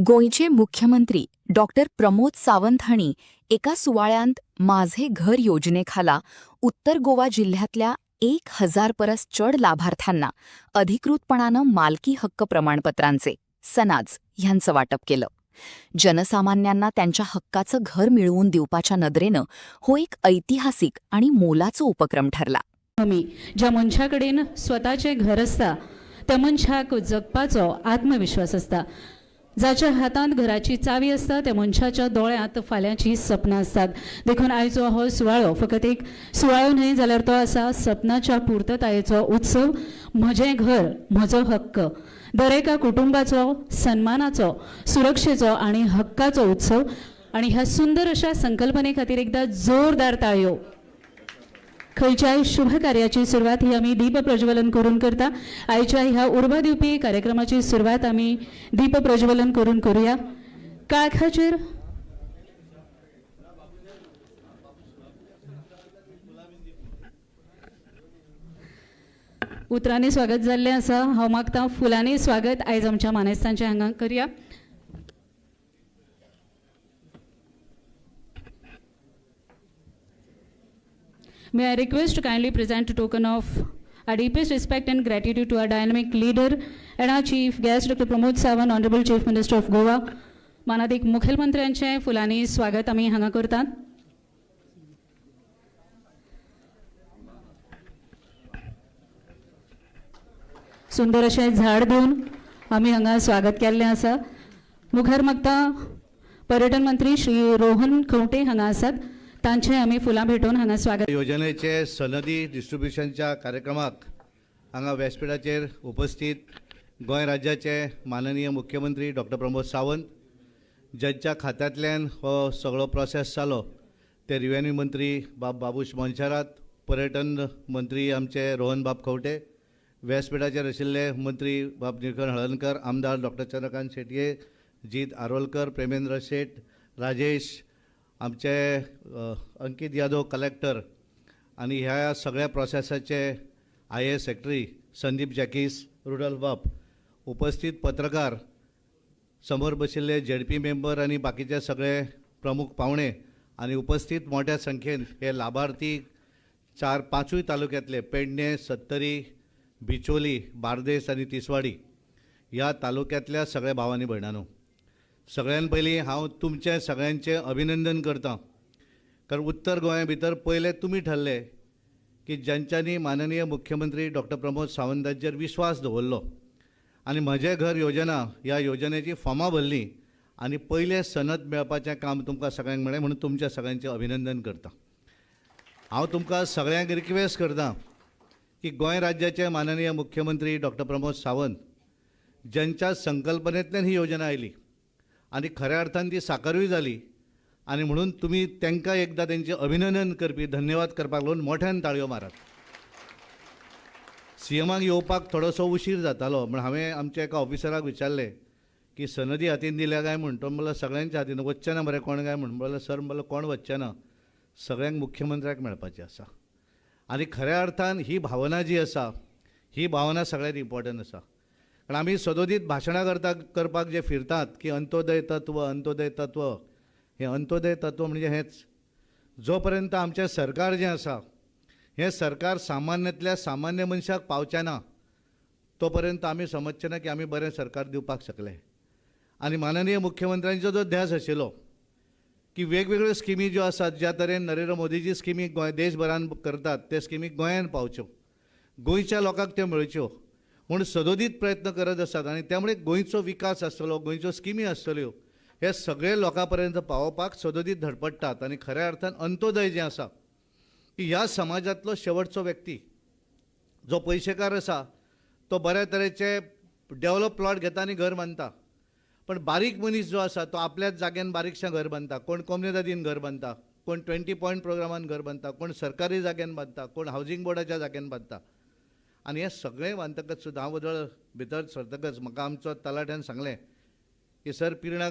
गोंयचे मुख्यमंत्री डॉक्टर प्रमोद सावंत हांणी एका सुवाळ्यांत माझे घर योजनेखाला उत्तर गोवा जिल्ह्यातल्या 1000 परस चड लाभार्थ्यांना अधिकृतपणानं मालकी हक्क प्रमाणपत्रांचे सनाज ह्यांचं वाटप केलं. जनसामान्यांना त्यांच्या हक्काचं घर मिळवून दिवपाच्या नदरेनं हो एक ऐतिहासिक आणि मोलाचो उपक्रम ठरला. ज्या मनशा कडेन स्वताचें घर आसता त्या मनशाक जगपाचो आत्मविश्वास आसता. जाच्या हातांत घराची चावी आसता त्या मनशाच्या दोळ्यांत फाल्यांची सपनां असतात. देखून आयचो हो सुवाळो फकत एक सुवाळो न्हय जाल्यार तो आसा सपनाच्या पुर्ततायेचो उत्सव. म्हजें घर म्हजो हक्क दर एका कुटुंबाचो सन्मानाचो, सुरक्षेचो आनी हक्काचो उत्सव. आनी ह्या सुंदर अशा संकल्पने खातीर एकदा जोरदार ताळयो. खंयच्याय शुभ कार्याची सुरवात ही आमी दीप प्रज्वलन करून करता. आयच्या ह्या उर्बा दिवपी कार्यक्रमाची सुरवात आमी दीप प्रज्वलन करून करूया. काळखाचेर उतरांनी स्वागत जाल्लें आसा. हांव मागतां फुलांनी स्वागत आयज आमच्या मानेस्तांचें हांगा करया. May I request to kindly present a token of our deepest respect and gratitude to our dynamic leader and our chief guest, Dr. Pramod Sawant, Honorable Chief Minister of Goa. मानाधिक मुखेलमंत्र्यांचे फुलांनी स्वागत आमी हांगा करतात. सुंदर अशें झाड दिवन आमी हांगा स्वागत केल्लें आसा. मुखार मागता पर्यटन मंत्री श्री रोहन खंवटे हांगा आसात. तांचे आमी फुलां भेटोवन हांगा स्वागत. योजनेचे सनदी डिस्ट्रिब्युशनच्या कार्यक्रमाक हांगा व्यासपीठाचेर उपस्थित गोंय राज्याचे माननीय मुख्यमंत्री डॉक्टर प्रमोद सावंत, ज्यांच्या खात्यांतल्यान हो सगळो प्रोसेस जालो ते रेव्हेन्यू मंत्री बाबूश मोनशारात, पर्यटन मंत्री आमचे रोहन खंवटे, व्यासपीठाचेर आशिल्ले मंत्री निळकंठ हळर्णकर, आमदार डॉक्टर चंद्रकांत शेटये, जीत आरोलकर, प्रेमेंद्र शेट, राजेश, आमचे अंकित यादव कलेक्टर आणि ह्या सगळ्या प्रोसेसाचे IAS सेक्रेटरी संदीप जॅकीस, रुडल्फ बाप, उपस्थित पत्रकार, समोर बशिल्ले ZP मेंबर आणि बाकीचे सगळे प्रमुख पावणे आणि उपस्थित मोठ्या संख्येन हे लाभार्थी 4-5 तालुक्यातले पेडणे, सत्तरी, बिचोली, बार्देस आणि तिसवाडी ह्या तालुक्यातल्या सगळ्या भावांनी भयणांनो, सगळ्यान पयलीं हांव तुमचे सगळ्यांचे अभिनंदन करता. कारण उत्तर गोंया भितर पयले तुमी ठरले की ज्यांच्यांनी माननीय मुख्यमंत्री डॉक्टर प्रमोद सावंताचेर विश्वास दवरलो आनी म्हजें घर योजना ह्या योजनेची फॉर्मां भरलीं आनी पयले सनद मेळपाचें काम तुमकां सगळ्यांक मेळ्ळें म्हणून तुमच्या सगळ्यांचें अभिनंदन करता. हांव तुमकां सगळ्यांक रिक्वेस्ट करता की गोंय राज्याचे माननीय मुख्यमंत्री डॉक्टर प्रमोद सावंत ज्यांच्या संकल्पनेंतल्यान ही योजना आयली आणि खऱ्या अर्थान ती साकारूय जाली आणि म्हणून तुम्ही त्यांना एकदा त्यांचे अभिनंदन करपी, धन्यवाद करपाक लागून मोठ्यान ताळयो मारात. CMाक येवपाक थोडोसो उशीर जातालो म्हण हांवें आमच्या एका ऑफिसराक विचारलें की सनदी हातीन दिल्या काय म्हण. तो म्हणलो सगळ्यांच्या हातीन वचचें ना मरे कोण काय म्हण. म्हणलो सर म्हणलो कोण वचचें ना, सगळ्यांक मुख्यमंत्र्याक मेळपाचें आसा. आणि खऱ्या अर्थान ही भावना जी आसा ही भावना सगळ्यांत इम्पॉर्टंट आसा. कारण आमी सदोदीत भाशणां करपाक जे फिरतात की अंत्योदय तत्व अंत्योदय तत्व, हे अंत्योदय तत्व म्हणजे हेच, जो पर्यंत आमचें सरकार जें आसा हें सरकार सामान्यांतल्या सामान्य मनशाक पावचें ना तो पर्यंत आमी समजचें ना की आमी बरें सरकार दिवपाक शकले. आनी माननीय मुख्यमंत्र्यांचो जो ध्यास आशिल्लो की वेगवेगळ्यो स्किमी ज्यो आसात, ज्या तरेन नरेंद्र मोदीजी स्किमी गोंय देशभरान करतात ते स्किमी गोंयान पावच्यो, गोंयच्या लोकांक त्यो मेळच्यो म्हणून सदोदीत प्रयत्न करत आसात. आणि त्यामुळे गोंयचो विकास आसतलो, गोंयच्यो स्किमी आसतल्यो हे सगळे लोकांपर्यंत पावोवपाक सदोदीत धडपडटात. आणि खऱ्या अर्थान अंत्योदय जें आसा की ह्या समाजातलो शेवटचो व्यक्ती जो पयशेकार आसा तो बऱ्या तरेचे डेव्हलप प्लॉट घेता आनी घर बांदता, पण बारीक मनीस जो आसा तो आपल्याच जाग्यान बारीकशें घर बांदता. कोण कम्युनिटीन घर बांदता, कोण 20 पॉयंट प्रोग्रामान घर बांदता, कोण सरकारी जाग्यान बांदता, कोण हावजींग बोर्डाच्या जाग्यान बांदता. आणि हे सगळें बांदतकच सुद्दां हांव भितर सरतकच म्हाका आमचो तलाट्यान सांगलें की सर पिर्णा